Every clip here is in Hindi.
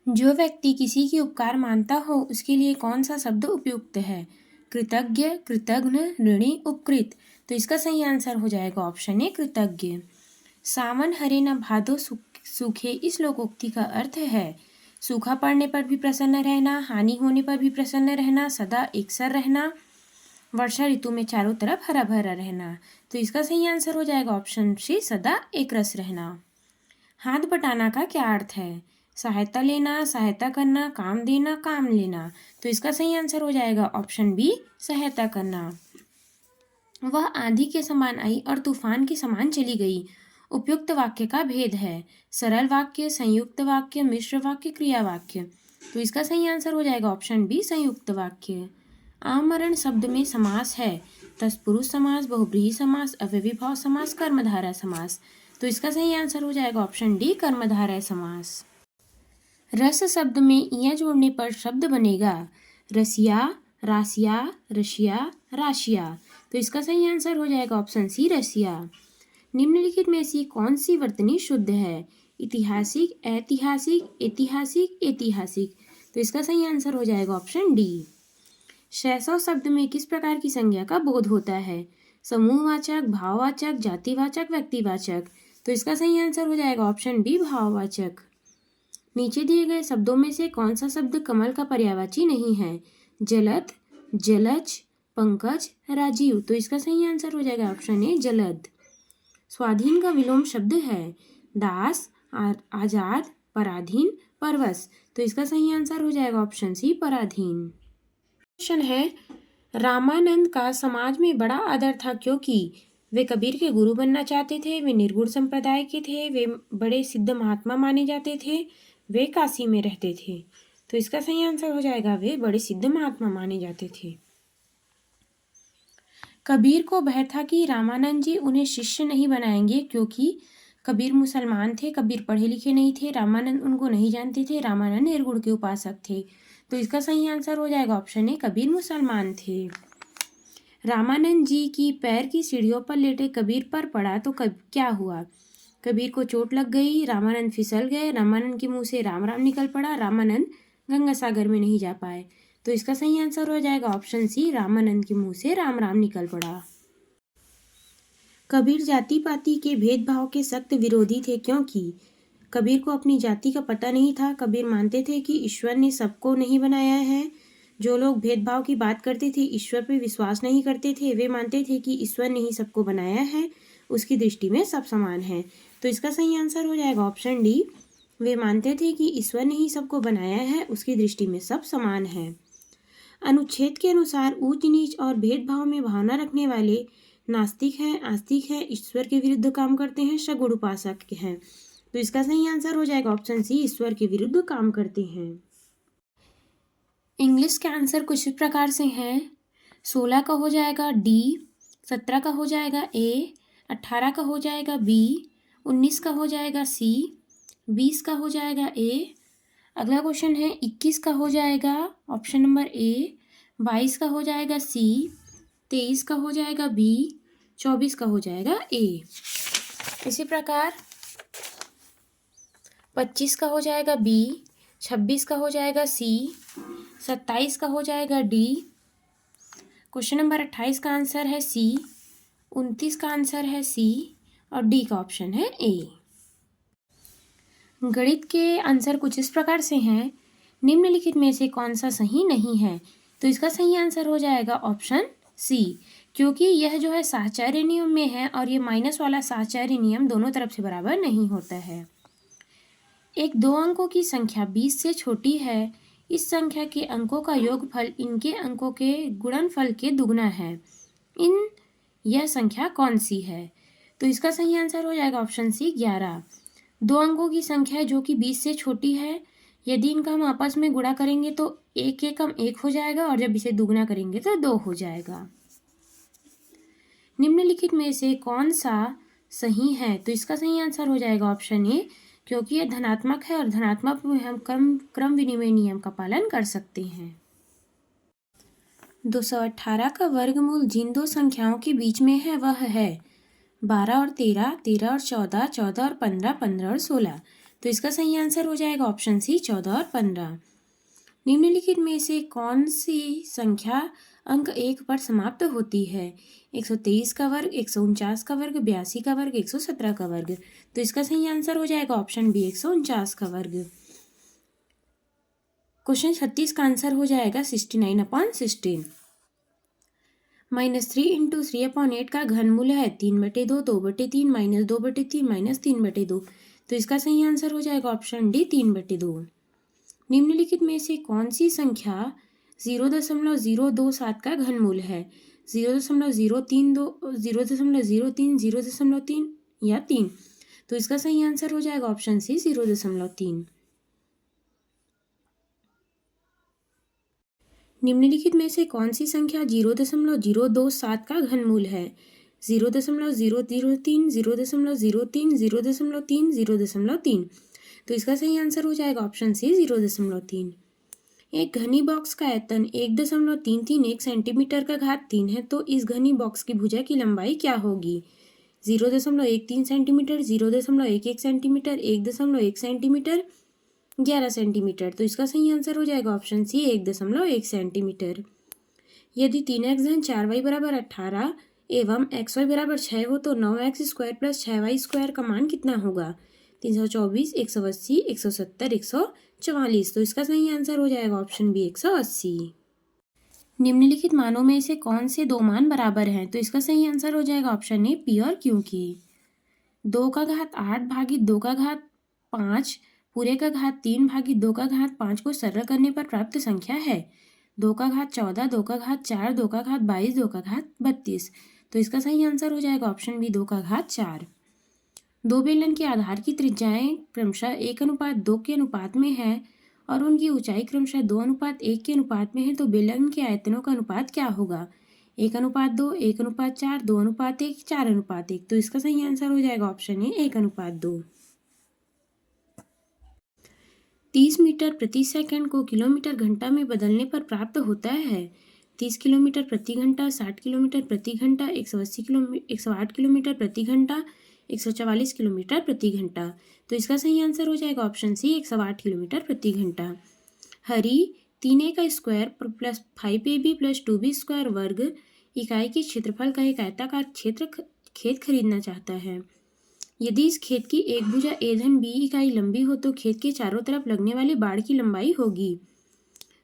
जो व्यक्ति किसी की उपकार मानता हो उसके लिए कौन सा शब्द उपयुक्त है? कृतज्ञ, कृतघ्न, ऋणी, उपकृत। तो इसका सही आंसर हो जाएगा ऑप्शन ए कृतज्ञ। सावन हरे न भादो सूखे इस लोकोक्ति का अर्थ है सूखा पड़ने पर भी प्रसन्न रहना, हानि होने पर भी प्रसन्न रहना, सदा एकसर रहना, वर्षा ऋतु में चारों तरफ हरा भरा रहना। तो इसका सही आंसर हो जाएगा ऑप्शन सी सदा एक रस रहना। हाथ बटाना का क्या अर्थ है? सहायता लेना, सहायता करना, काम देना, काम लेना। तो इसका सही आंसर हो जाएगा ऑप्शन बी सहायता करना। वह आंधी के समान आई और तूफान के समान चली गई। उपयुक्त वाक्य का भेद है सरल वाक्य, संयुक्त वाक्य, मिश्र वाक्य, क्रिया वाक्य। तो इसका सही आंसर हो जाएगा ऑप्शन बी संयुक्त वाक्य। आमरण शब्द में समास है तत्पुरुष समास, बहुव्रीहि समास, अव्ययीभाव समास, कर्मधारय समास। तो इसका सही आंसर हो जाएगा ऑप्शन डी कर्मधारय समास। रस शब्द में इया जोड़ने पर शब्द बनेगा रसिया, रासिया, रशिया, राशिया। तो इसका सही आंसर हो जाएगा ऑप्शन सी रसिया। निम्नलिखित में से कौन सी वर्तनी शुद्ध है? ऐतिहासिक, ऐतिहासिक, ऐतिहासिक, ऐतिहासिक। तो इसका सही आंसर हो जाएगा ऑप्शन डी। शैशव शब्द में किस प्रकार की संज्ञा का बोध होता है? समूहवाचक, भाववाचक, जातिवाचक, व्यक्तिवाचक। तो इसका सही आंसर हो जाएगा ऑप्शन डी भाववाचक। नीचे दिए गए शब्दों में से कौन सा शब्द कमल का पर्यायवाची नहीं है? जलद, जलज, पंकज, राजीव। तो इसका सही आंसर हो जाएगा ऑप्शन ए जलद। स्वाधीन का विलोम शब्द है दास, आजाद, पराधीन, परवश। तो इसका सही आंसर हो जाएगा ऑप्शन सी पराधीन। क्वेश्चन है रामानंद का समाज में बड़ा आदर था क्योंकि वे कबीर के गुरु बनना चाहते थे, वे निर्गुण संप्रदाय के थे, वे बड़े सिद्ध महात्मा माने जाते थे, वे काशी में रहते थे। तो इसका सही आंसर हो जाएगा वे बड़े सिद्ध महात्मा माने जाते थे। कबीर को भय था कि रामानंद जी उन्हें शिष्य नहीं बनाएंगे क्योंकि कबीर मुसलमान थे, कबीर पढ़े लिखे नहीं थे, रामानंद उनको नहीं जानते थे, रामानंद निर्गुण के उपासक थे। तो इसका सही आंसर हो जाएगा ऑप्शन ए कबीर मुसलमान थे। रामानंद जी की पैर की सीढ़ियों पर लेटे कबीर पर पड़ा तो क्या हुआ? कबीर को चोट लग गई, रामानंद फिसल गए, रामानंद के मुंह से राम राम निकल पड़ा, रामानंद गंगा सागर में नहीं जा पाए। तो इसका सही आंसर हो जाएगा ऑप्शन सी रामानंद के मुंह से राम राम निकल पड़ा। कबीर जाति पाति के भेदभाव के सख्त विरोधी थे क्योंकि कबीर को अपनी जाति का पता नहीं था। कबीर मानते थे कि ईश्वर ने सबको नहीं बनाया है। जो लोग भेदभाव की बात करते थे, ईश्वर पर विश्वास नहीं करते थे, वे मानते थे कि ईश्वर ने ही सबको बनाया है, उसकी दृष्टि में सब समान है। तो इसका सही आंसर हो जाएगा ऑप्शन डी वे मानते थे कि ईश्वर ने ही सबको बनाया है, उसकी दृष्टि में सब समान है। अनुच्छेद के अनुसार ऊंच नीच और भेदभाव में भावना रखने वाले नास्तिक हैं, आस्तिक हैं, ईश्वर के विरुद्ध काम करते हैं, सगुण उपासक हैं। तो इसका सही आंसर हो जाएगा ऑप्शन सी ईश्वर के विरुद्ध काम करते हैं। इंग्लिश के आंसर कुछ इस प्रकार से हैं 16 का हो जाएगा डी, 17 का हो जाएगा ए, 18 का हो जाएगा बी, 19 का हो जाएगा सी, 20 का हो जाएगा ए। अगला क्वेश्चन है 21 का हो जाएगा ऑप्शन नंबर ए, 22 का हो जाएगा सी, 23 का हो जाएगा बी, 24 का हो जाएगा ए। इसी प्रकार 25 का हो जाएगा बी, 26 का हो जाएगा सी, 27 का हो जाएगा डी। क्वेश्चन नंबर 28 का आंसर है सी, 29 का आंसर है सी और डी का ऑप्शन है ए। गणित के आंसर कुछ इस प्रकार से हैं निम्नलिखित में से कौन सा सही नहीं है? तो इसका सही आंसर हो जाएगा ऑप्शन सी क्योंकि यह जो है साहचर्य नियम में है और ये माइनस वाला साहचर्य नियम दोनों तरफ से बराबर नहीं होता है। एक दो अंकों की संख्या 20 से छोटी है, इस संख्या के अंकों का योगफल इनके अंकों के गुणनफल के दुगना है। यह संख्या कौन सी है? तो इसका सही आंसर हो जाएगा ऑप्शन सी 11। दो अंकों की संख्या जो कि 20 से छोटी है, यदि इनका हम आपस में गुणा करेंगे तो एक एकम 1 हो जाएगा और जब इसे दुगना करेंगे तो 2 हो जाएगा। निम्नलिखित में से कौन सा सही है? तो इसका सही आंसर हो जाएगा ऑप्शन ए क्योंकि यह धनात्मक है और धनात्मक में हम क्रम विनिमय नियम का पालन कर सकते हैं। 218 का वर्गमूल जिन दो संख्याओं के बीच में है वह है 12 और 13, 13 और 14, 14 और 15, 15 और 16। तो इसका सही आंसर हो जाएगा ऑप्शन सी 14 और 15। निम्नलिखित में से कौन सी संख्या अंक 1 पर समाप्त होती है? 123 का वर्ग, 149 का वर्ग, 82 का वर्ग, 117 का वर्ग। तो इसका सही आंसर हो जाएगा ऑप्शन बी 149 का वर्ग। क्वेश्चन 36 का आंसर हो जाएगा 69/16। -3 इंटू 3/8 का घनमूल है 3/2, 2/3, -2/3, -3/2। तो इसका सही आंसर हो जाएगा ऑप्शन डी 3/2। निम्नलिखित में से कौन सी संख्या 0.027 का घनमूल है? 0.032, 0.03, 0.3 या 3। तो इसका सही आंसर हो जाएगा ऑप्शन सी 0.3। निम्नलिखित में से कौन सी संख्या 0.027 का घनमूल है? 0.003, 0.03, 0.3, 0.3। तो इसका सही आंसर हो जाएगा ऑप्शन सी 0.3। एक घनी बॉक्स का आयतन 1.331 सेंटीमीटर का घात 3 है, तो इस घनी बॉक्स की भुजा की लंबाई क्या होगी? 0.13 सेंटीमीटर, 0.11 सेंटीमीटर, 1.1 सेंटीमीटर, 11 सेंटीमीटर। तो इसका सही आंसर हो जाएगा ऑप्शन सी 1.1 सेंटीमीटर। यदि 3x धन 4y बराबर 18 एवं xy बराबर 6 हो तो 9x² प्लस 6y² का मान कितना होगा? 324, 180, 170, 144। तो इसका सही आंसर हो जाएगा ऑप्शन बी 180। निम्नलिखित मानों में से कौन से दो मान बराबर हैं? तो इसका सही आंसर हो जाएगा ऑप्शन ए पी और क्यू की। 2 का घात 8 भागित 2 का घात 5 पूरे का घात 3 भागित 2 का घात 5 को सरल करने पर प्राप्त संख्या है 2 का घात 14, 2 का घात 4, 2 का घात 22, 2 का घात 32। तो इसका सही आंसर हो जाएगा ऑप्शन बी 2 का घात 4। दो बेलन के आधार की त्रिज्याएं क्रमशः 1:2 के अनुपात में है और उनकी ऊंचाई क्रमशः 2:1 के अनुपात में है, तो बेलन के आयतनों का अनुपात क्या होगा? 1:2, 1:4, 2:1, 4:1। तो इसका सही आंसर हो जाएगा ऑप्शन ए 1:2। 30 मीटर प्रति सेकंड को किलोमीटर घंटा में बदलने पर प्राप्त होता है 30 किलोमीटर प्रति घंटा, 60 किलोमीटर प्रति घंटा, 108 किलोमीटर प्रति घंटा, 144 किलोमीटर प्रति घंटा। तो इसका सही आंसर हो जाएगा ऑप्शन सी 108 किलोमीटर प्रति घंटा। हरी 3a का square plus 5ab plus 2b square वर्ग इकाई के क्षेत्रफल का एक आयताकार खेत खरीदना चाहता है। यदि इस खेत की एक भुजा a धन b इकाई लंबी हो तो खेत के चारों तरफ लगने वाले बाड़ की लंबाई होगी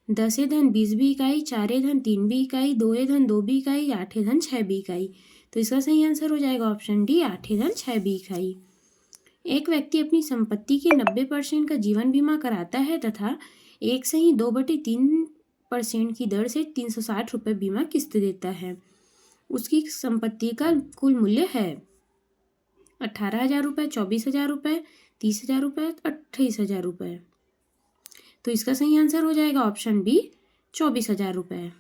10a धन 20b इकाई, 4a धन 3b इकाई, 2a धन 2b इकाई, 8a धन 6b इकाई। तो इसका सही आंसर हो जाएगा ऑप्शन डी 8a धन 6b इकाई। एक व्यक्ति अपनी संपत्ति के 90% का जीवन बीमा कराता है तथा 1 से ही 2/3% की दर से 360 रुपये बीमा किस्त देता है। उसकी संपत्ति का कुल मूल्य है 18,000 रुपये, 24,000 रुपये, 30,000 रुपये, 28,000 रुपये। तो इसका सही आंसर हो जाएगा ऑप्शन बी 24,000 रुपये।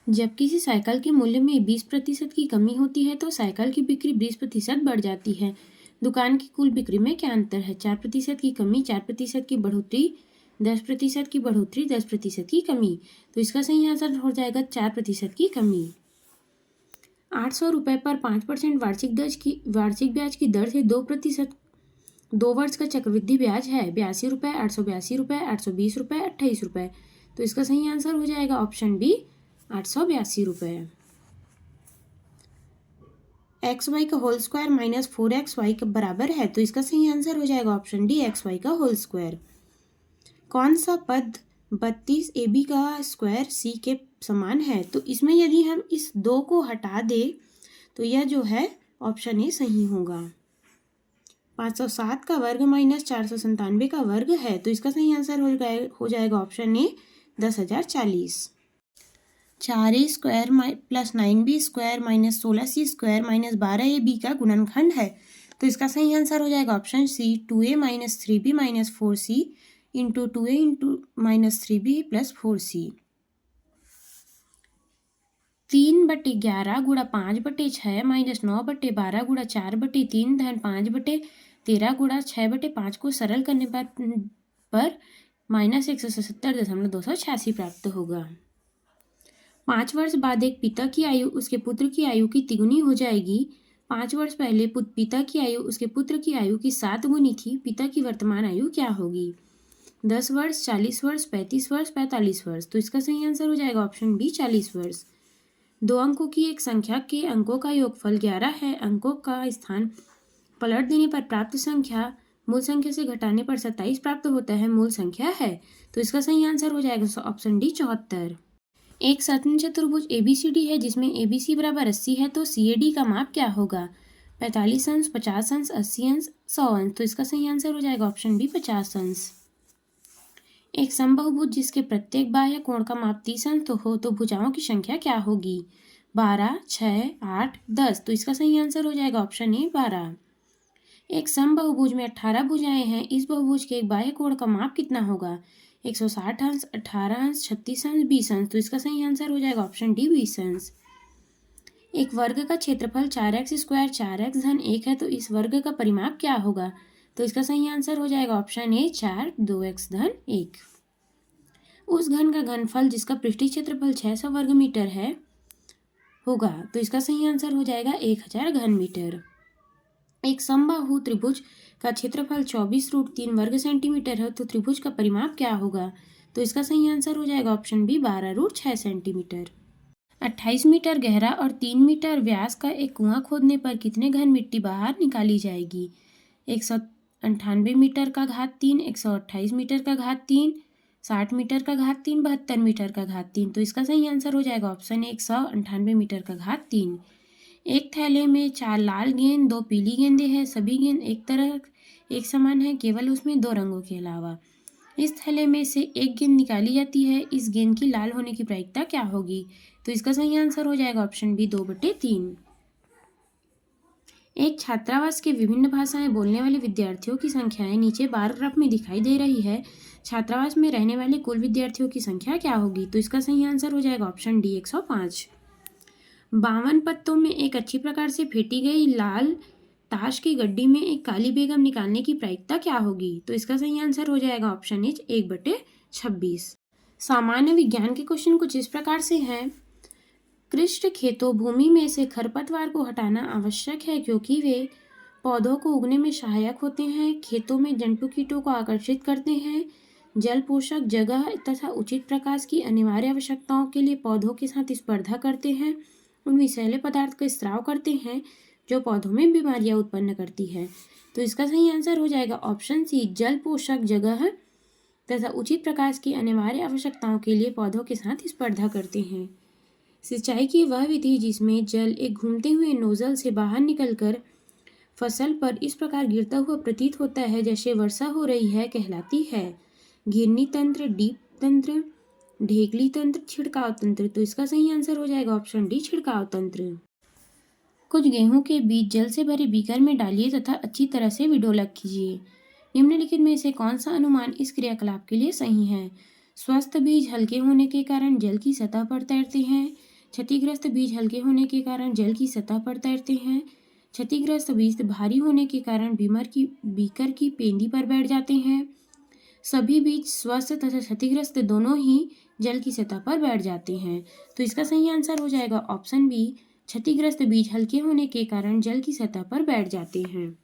जब किसी साइकिल के मूल्य में 20% की कमी होती है तो साइकिल की बिक्री 20% बढ़ जाती है। दुकान की कुल बिक्री में क्या अंतर है? 4% की कमी, 4% की बढ़ोतरी, 10% की बढ़ोतरी, 10% की कमी। तो इसका सही आंसर हो जाएगा 4% की कमी। 800 रुपये पर 5% वार्षिक ब्याज की दर से 2% 2 वर्ष का चक्रवृद्धि ब्याज है 82 रुपये, 882 रुपये, 820 रुपये, 28 रुपये। तो इसका सही आंसर हो जाएगा ऑप्शन बी 882 रुपये। XY का होल स्क्वायर माइनस 4XY के बराबर है, तो इसका सही आंसर हो जाएगा ऑप्शन डी XY का होल स्क्वायर। कौन सा पद 32AB का स्क्वायर C के समान है? तो इसमें यदि हम इस 2 को हटा दें तो यह जो है ऑप्शन ए सही होगा। 507 का वर्ग माइनस 497 का वर्ग है, तो इसका सही आंसर हो जाएगा option A 10,040। 4a square plus 9b square minus 16c square minus 12ab का गुणनखंड है, तो इसका सही आंसर हो जाएगा option C 2a minus 3b minus 4c into 2a into minus 3b plus 4c। 3/11 गुणा 5/6 माइनस 9/12 गुणा 4/3 धन 5/13 गुणा 6/5 को सरल करने पर माइनस 177.286 प्राप्त होगा। 5 वर्ष बाद एक पिता की आयु उसके पुत्र की आयु की तिगुनी हो जाएगी 5 वर्ष पहले पिता की आयु उसके पुत्र की आयु की 7 गुनी थी, पिता की वर्तमान आयु क्या होगी? 10 वर्ष, 40 वर्ष, 35 वर्ष, 45 वर्ष। तो इसका सही आंसर हो जाएगा ऑप्शन बी 40 वर्ष। 2 अंकों की एक संख्या के अंकों का योगफल 11 है। अंकों का स्थान पलट देने पर प्राप्त संख्या मूल संख्या से घटाने पर 27 प्राप्त होता है, मूल संख्या है। तो इसका सही आंसर हो जाएगा ऑप्शन डी 74। एक समचतुर्भुज चतुर्भुज ABCD है जिसमें ABC बराबर 80 है, तो CAD का माप क्या होगा? 45 अंश, 50 अंश, 80 अंश, 100 अंश। तो इसका सही आंसर हो जाएगा ऑप्शन बी 50 अंश। एक समबाहुभुज जिसके प्रत्येक बाह्य कोण का माप 30 अंश हो तो भुजाओं की संख्या क्या होगी? 12, 6, 8, 10। तो इसका सही आंसर हो जाएगा ऑप्शन ए 12। एक समबाहुभुज में 18 भुजाएं हैं, इस बहुभुज के एक बाह्य कोण का माप कितना होगा? 160 अंश, 18 अंश, 36 अंश, 20 अंश। तो इसका सही आंसर हो जाएगा ऑप्शन डी 20 अंश। एक वर्ग का क्षेत्रफल 4x² 4x धन 1 है, तो इस वर्ग का परिमाप क्या होगा? तो इसका सही आंसर हो जाएगा ऑप्शन ए 4 2x धन 1। उस घन का घनफल जिसका पृष्ठीय क्षेत्रफल 600 वर्ग मीटर है होगा, तो इसका सही आंसर हो जाएगा 1000 घन मीटर। एक समबाहु त्रिभुज का क्षेत्रफल 24√3 वर्ग सेंटीमीटर है, तो त्रिभुज का परिमाप क्या होगा? तो इसका सही आंसर हो जाएगा ऑप्शन बी 12√6 सेंटीमीटर। 28 मीटर गहरा और 3 मीटर व्यास का एक कुआं खोदने पर कितने घन मिट्टी बाहर निकाली जाएगी? 198 मीटर का घात 3, 128 मीटर का घात 3, 60 मीटर का घात 3, 72 मीटर का घात 3। तो इसका सही आंसर हो जाएगा ऑप्शन 198 मीटर का घात 3। एक थैले में 4 लाल गेंद 2 पीली गेंदें हैं, सभी गेंद एक तरह एक समान है, केवल उसमें 2 रंगों के अलावा। इस थैले में से एक गेंद निकाली जाती है, इस गेंद की लाल होने की प्रायिकता क्या होगी? तो इसका सही आंसर हो जाएगा ऑप्शन बी 2/3। एक छात्रावास के विभिन्न भाषाएं बोलने वाले विद्यार्थियों की संख्याएं नीचे बार ग्राफ में दिखाई दे रही है। छात्रावास में रहने वाले कुल विद्यार्थियों की संख्या क्या होगी? तो इसका सही आंसर हो जाएगा ऑप्शन डी 105। 52 पत्तों में एक अच्छी प्रकार से फेंटी गई लाल ताश की गड्डी में एक काली बेगम निकालने की प्रायिकता क्या होगी? तो इसका सही आंसर हो जाएगा ऑप्शन ए 1/26। सामान्य विज्ञान के क्वेश्चन कुछ इस प्रकार से हैं। कृष्ण खेतों भूमि में से खरपतवार को हटाना आवश्यक है क्योंकि वे पौधों को उगने में सहायक होते हैं, खेतों में जंतु कीटों को आकर्षित करते हैं, जल पोषक जगह तथा उचित प्रकाश की अनिवार्य आवश्यकताओं के लिए पौधों के साथ स्पर्धा करते हैं, उन विषैले पदार्थ का स्राव करते हैं जो पौधों में बीमारियां उत्पन्न करती है। तो इसका सही आंसर हो जाएगा ऑप्शन सी जल पोषक जगह तथा उचित प्रकाश की अनिवार्य आवश्यकताओं के लिए पौधों के साथ स्पर्धा करते हैं। सिंचाई की वह विधि जिसमें जल एक घूमते हुए नोजल से बाहर निकलकर फसल पर इस प्रकार गिरता हुआ प्रतीत होता है जैसे वर्षा हो रही है कहलाती है। घिरनी तंत्र, डीप तंत्र, ढेकली तंत्र, छिड़काव तंत्र। तो इसका सही आंसर हो जाएगा ऑप्शन डी छिड़काव तंत्र। कुछ गेहूं के बीज जल से भरे बीकर में डालिए तथा अच्छी तरह से विडोलक कीजिए। निम्नलिखित में से कौन सा अनुमान इस क्रियाकलाप के लिए सही है? स्वस्थ बीज हल्के होने के कारण जल की सतह पर तैरते हैं, क्षतिग्रस्त बीज हल्के होने के कारण जल की सतह पर तैरते हैं, क्षतिग्रस्त बीज भारी होने के कारण बीकर की पेंदी पर बैठ जाते हैं, सभी बीज स्वस्थ तथा क्षतिग्रस्त दोनों ही जल की सतह पर बैठ जाते हैं। तो इसका सही आंसर हो जाएगा ऑप्शन बी क्षतिग्रस्त बीज हल्के होने के कारण जल की सतह पर बैठ जाते हैं।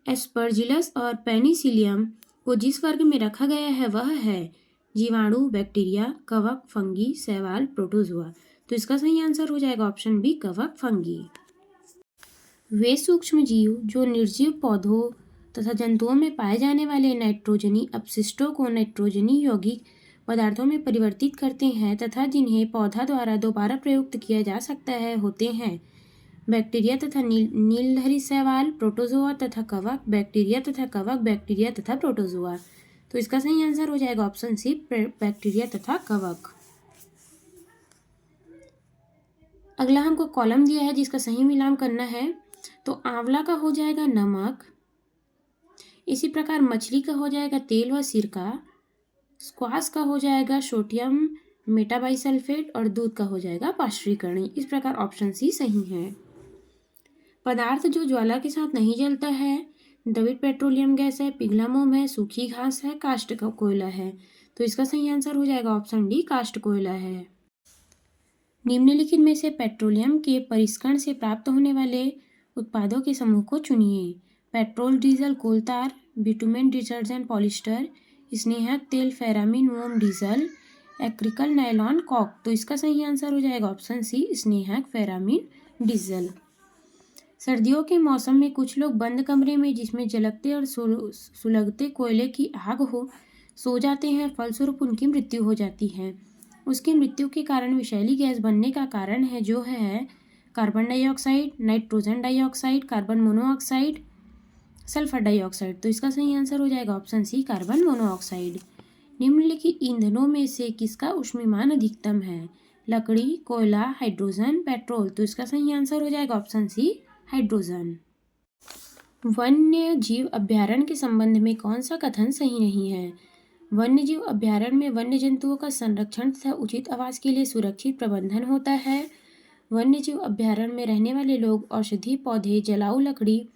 एस्परजिलस और पेनिसिलियम को जिस वर्ग में रखा गया है वह है जीवाणु, बैक्टीरिया, कवक, फंगी, शैवाल, प्रोटोजोआ। तो इसका सही आंसर हो जाएगा ऑप्शन बी कवक, फंगी। वे सूक्ष्म जीव जो निर्जीव पौधों तथा जंतुओं में पाए जाने वाले नाइट्रोजनी अपशिष्टों को नाइट्रोजनी यौगिक पदार्थों में परिवर्तित करते हैं तथा जिन्हें पौधा द्वारा दोबारा प्रयुक्त किया जा सकता है होते हैं बैक्टीरिया तथा नीलहरी शैवाल, प्रोटोजोआ तथा कवक, बैक्टीरिया तथा कवक, बैक्टीरिया तथा प्रोटोजोआ। तो इसका सही आंसर हो जाएगा ऑप्शन सी बैक्टीरिया तथा कवक। अगला हमको कॉलम दिया है जिसका सही मिलान करना है। तो आंवला का हो जाएगा नमक, इसी प्रकार मछली का हो जाएगा तेल व सिरका, स्क्वाश का हो जाएगा सोडियम मेटाबाइसल्फेट और दूध का हो जाएगा पाश्चुरीकरण। इस प्रकार ऑप्शन सी सही है। पदार्थ जो ज्वाला के साथ नहीं जलता है, द्रवित पेट्रोलियम गैस है, पिघला मोम है, सूखी घास है, काष्ठ का कोयला है। तो इसका सही आंसर हो जाएगा ऑप्शन डी काष्ठ कोयला है। निम्नलिखित में से पेट्रोलियम के परिष्करण से प्राप्त होने वाले उत्पादों के समूह को चुनिए। पेट्रोल, डीजल, कोल तार, बिटुमेन, डिटर्जेंट, पॉलिस्टर, स्नेहक तेल, फेरामिन, मोम, डीजल, एक्रिकल, नायलॉन, कॉक। तो इसका सही आंसर हो जाएगा ऑप्शन सी, स्नेहक, फेरामिन, डीजल। सर्दियों के मौसम में कुछ लोग बंद कमरे में जिसमें जलते और सुलगते कोयले की आग हो सो जाते हैं, फलस्वरूप उनकी मृत्यु हो जाती है। उसकी मृत्यु के कारण विषैली गैस बनने का कारण है जो है carbon dioxide, nitrogen dioxide, carbon monoxide, sulphur dioxide. तो इसका सही आंसर हो जाएगा ऑप्शन सी, कार्बन मोनोऑक्साइड। निम्नलिखित ईंधनों में से किसका ऊष्मीमान अधिकतम है? लकड़ी, कोयला, हाइड्रोजन, पेट्रोल। तो इसका सही आंसर हो जाएगा ऑप्शन सी, हाइड्रोजन। वन्य जीव अभ्यारण्य के संबंध में कौन सा कथन सही नहीं है? वन्य जीव अभ्यारण्य में वन्य जंतुओं का संरक्षण तथा उचित आवास के लिए सुरक्षित प्रबंधन होता है। वन्य जीव अभ्यारण्य में रहने वाले लोग औषधि पौधे, जलाऊ लकड़ी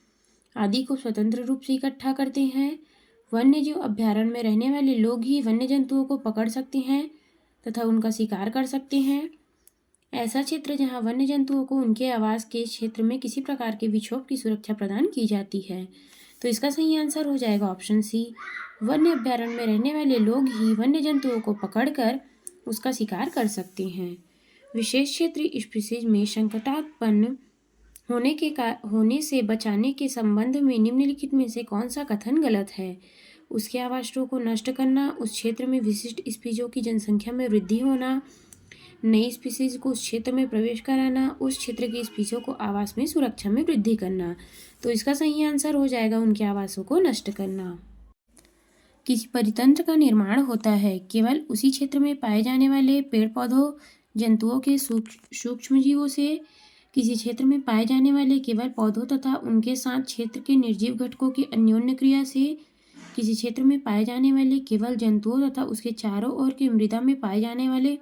आदि को स्वतंत्र रूप से इकट्ठा करते हैं। वन्य जीव अभ्यारण्य में रहने वाले लोग ही वन्य जंतुओं को पकड़ सकते हैं तथा उनका शिकार कर सकते हैं। ऐसा क्षेत्र जहां वन्य जंतुओं को उनके आवास के क्षेत्र में किसी प्रकार के विक्षोभ की सुरक्षा प्रदान की जाती है। तो इसका सही आंसर हो जाएगा ऑप्शन सी, वन्य अभ्यारण्य में रहने वाले लोग ही वन्य जंतुओं को पकड़कर उसका शिकार कर सकते हैं। विशेष क्षेत्रीय स्पीशीज में संकटात्पन्न होने से बचाने के संबंध में निम्नलिखित में से कौन सा कथन गलत है? उसके आवासों को नष्ट करना, उस क्षेत्र में विशिष्ट स्पीशीजों की जनसंख्या में वृद्धि होना, नई स्पीशीज को उस क्षेत्र में प्रवेश कराना, उस क्षेत्र की स्पीशीजों को आवास में सुरक्षा में वृद्धि करना। तो इसका सही आंसर हो जाएगा उनके आवासों को नष्ट करना। किसी परितंत्र का निर्माण होता है केवल उसी क्षेत्र में पाए जाने वाले पेड़ पौधों, जंतुओं के सूक्ष्म जीवों से, किसी क्षेत्र में पाए जाने वाले केवल पौधों तथा उनके साथ क्षेत्र के निर्जीव घटकों की अन्योन्य क्रिया से, किसी क्षेत्र में पाए जाने वाले केवल जंतुओं तथा उसके चारों ओर की मृदा में पाए जाने वाले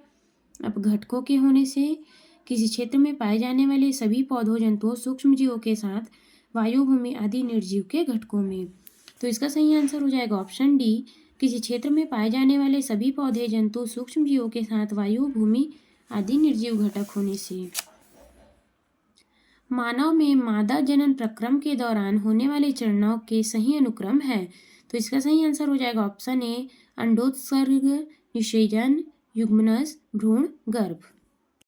अपघटकों के होने से, किसी क्षेत्र में पाए जाने वाले सभी पौधों, जंतुओं, सूक्ष्म जीवों के साथ वायु, भूमि आदि निर्जीव के घटकों में। तो इसका सही आंसर हो जाएगा ऑप्शन डी, किसी क्षेत्र में पाए जाने वाले सभी पौधे, जंतु, सूक्ष्म जीवों के साथ वायु, भूमि आदि निर्जीव घटक होने से। मानव में मादा जनन प्रक्रम के दौरान होने वाले चरणों के सही अनुक्रम है। तो इसका सही आंसर हो जाएगा ऑप्शन ए, अंडोत्सर्ग, निषेचन, युग्मनज, भ्रूण, गर्भ।